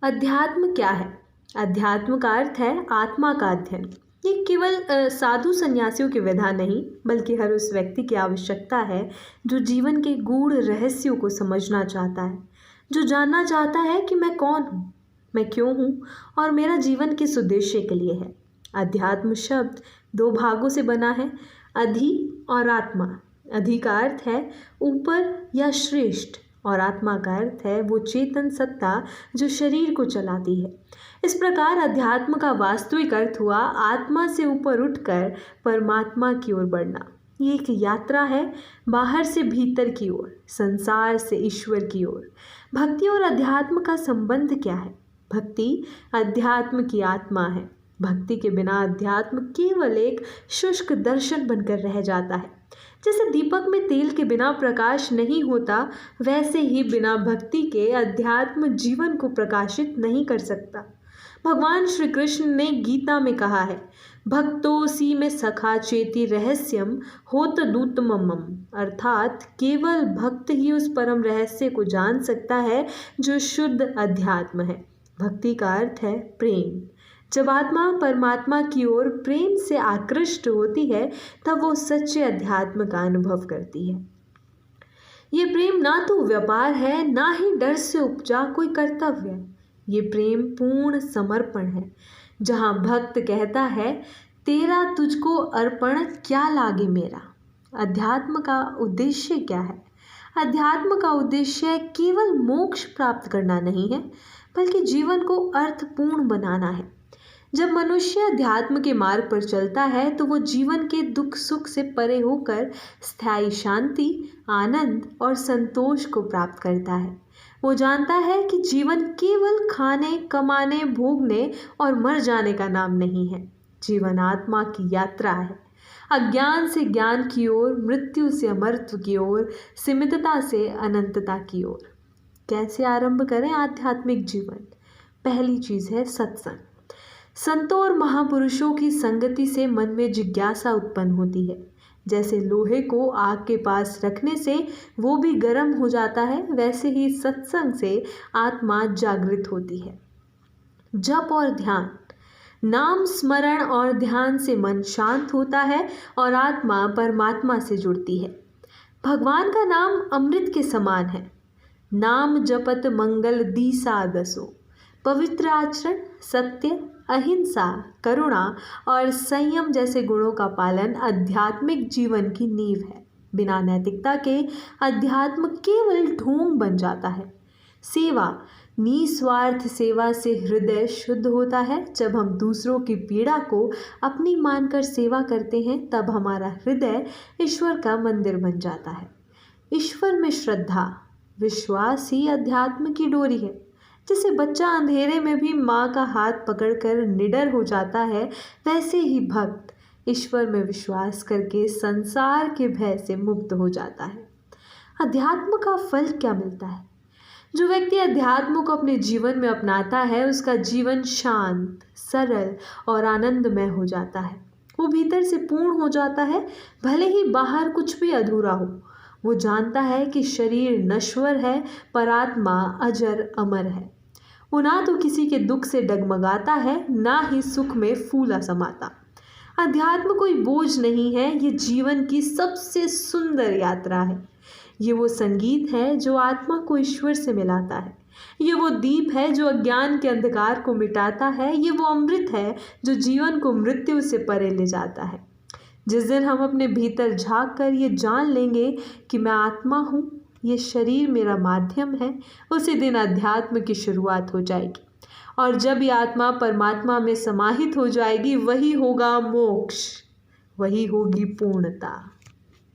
अध्यात्म क्या है? अध्यात्म का अर्थ है आत्मा का अध्ययन। ये केवल साधु संन्यासियों की विधा नहीं, बल्कि हर उस व्यक्ति की आवश्यकता है जो जीवन के गूढ़ रहस्यों को समझना चाहता है, जो जानना चाहता है कि मैं कौन हूँ, मैं क्यों हूँ और मेरा जीवन किस उद्देश्य के लिए है। अध्यात्म शब्द दो भागों से बना है, अधि और आत्मा। अधि का अर्थ है ऊपर या श्रेष्ठ, और आत्मा का अर्थ है वो चेतन सत्ता जो शरीर को चलाती है। इस प्रकार अध्यात्म का वास्तविक अर्थ हुआ आत्मा से ऊपर उठकर परमात्मा की ओर बढ़ना। ये एक यात्रा है, बाहर से भीतर की ओर, संसार से ईश्वर की ओर। भक्ति और अध्यात्म का संबंध क्या है? भक्ति अध्यात्म की आत्मा है। भक्ति के बिना अध्यात्म केवल एक शुष्क दर्शन बनकर रह जाता है। जैसे दीपक में तेल के बिना प्रकाश नहीं होता, वैसे ही बिना भक्ति के अध्यात्म जीवन को प्रकाशित नहीं कर सकता। भगवान श्री कृष्ण ने गीता में कहा है, भक्तोसी में सखा चेति रहस्यम होत दूतमम, अर्थात केवल भक्त ही उस परम रहस्य को जान सकता है जो शुद्ध अध्यात्म है। भक्ति का अर्थ है प्रेम। जब आत्मा परमात्मा की ओर प्रेम से आकृष्ट होती है, तब वो सच्चे अध्यात्म का अनुभव करती है। ये प्रेम ना तो व्यापार है, ना ही डर से उपजा कोई कर्तव्य। ये प्रेम पूर्ण समर्पण है, जहाँ भक्त कहता है, तेरा तुझको अर्पण क्या लागे मेरा। अध्यात्म का उद्देश्य क्या है? अध्यात्म का उद्देश्य केवल मोक्ष प्राप्त करना नहीं है, बल्कि जीवन को अर्थपूर्ण बनाना है। जब मनुष्य अध्यात्म के मार्ग पर चलता है, तो वो जीवन के दुख सुख से परे होकर स्थायी शांति, आनंद और संतोष को प्राप्त करता है। वो जानता है कि जीवन केवल खाने, कमाने, भोगने और मर जाने का नाम नहीं है। जीवन आत्मा की यात्रा है, अज्ञान से ज्ञान की ओर, मृत्यु से अमरत्व की ओर, सीमितता से अनंतता की ओर। कैसे आरंभ करें आध्यात्मिक जीवन? पहली चीज है सत्संग। संतों और महापुरुषों की संगति से मन में जिज्ञासा उत्पन्न होती है। जैसे लोहे को आग के पास रखने से वो भी गर्म हो जाता है, वैसे ही सत्संग से आत्मा जागृत होती है। जप और ध्यान। नाम स्मरण और ध्यान से मन शांत होता है और आत्मा परमात्मा से जुड़ती है। भगवान का नाम अमृत के समान है। नाम जपत मंगल दीसा दसो। पवित्र आचरण, सत्य, अहिंसा, करुणा और संयम जैसे गुणों का पालन आध्यात्मिक जीवन की नींव है। बिना नैतिकता के अध्यात्म केवल ढोंग बन जाता है। सेवा। निस्वार्थ सेवा से हृदय शुद्ध होता है। जब हम दूसरों की पीड़ा को अपनी मानकर सेवा करते हैं, तब हमारा हृदय ईश्वर का मंदिर बन जाता है। ईश्वर में श्रद्धा, विश्वास ही अध्यात्म की डोरी है। जैसे बच्चा अंधेरे में भी माँ का हाथ पकड़कर निडर हो जाता है, वैसे ही भक्त ईश्वर में विश्वास करके संसार के भय से मुक्त हो जाता है। अध्यात्म का फल क्या मिलता है? जो व्यक्ति अध्यात्म को अपने जीवन में अपनाता है, उसका जीवन शांत, सरल और आनंदमय हो जाता है। वो भीतर से पूर्ण हो जाता है, भले ही बाहर कुछ भी अधूरा हो। वो जानता है कि शरीर नश्वर है, पर आत्मा अजर अमर है। वो ना तो किसी के दुख से डगमगाता है, ना ही सुख में फूला समाता। अध्यात्म कोई बोझ नहीं है, ये जीवन की सबसे सुंदर यात्रा है। ये वो संगीत है जो आत्मा को ईश्वर से मिलाता है। ये वो दीप है जो अज्ञान के अंधकार को मिटाता है। ये वो अमृत है जो जीवन को मृत्यु से परे ले जाता है। जिस दिन हम अपने भीतर झांक कर ये जान लेंगे कि मैं आत्मा हूँ, ये शरीर मेरा माध्यम है, उसी दिन अध्यात्म की शुरुआत हो जाएगी। और जब ये आत्मा परमात्मा में समाहित हो जाएगी, वही होगा मोक्ष, वही होगी पूर्णता।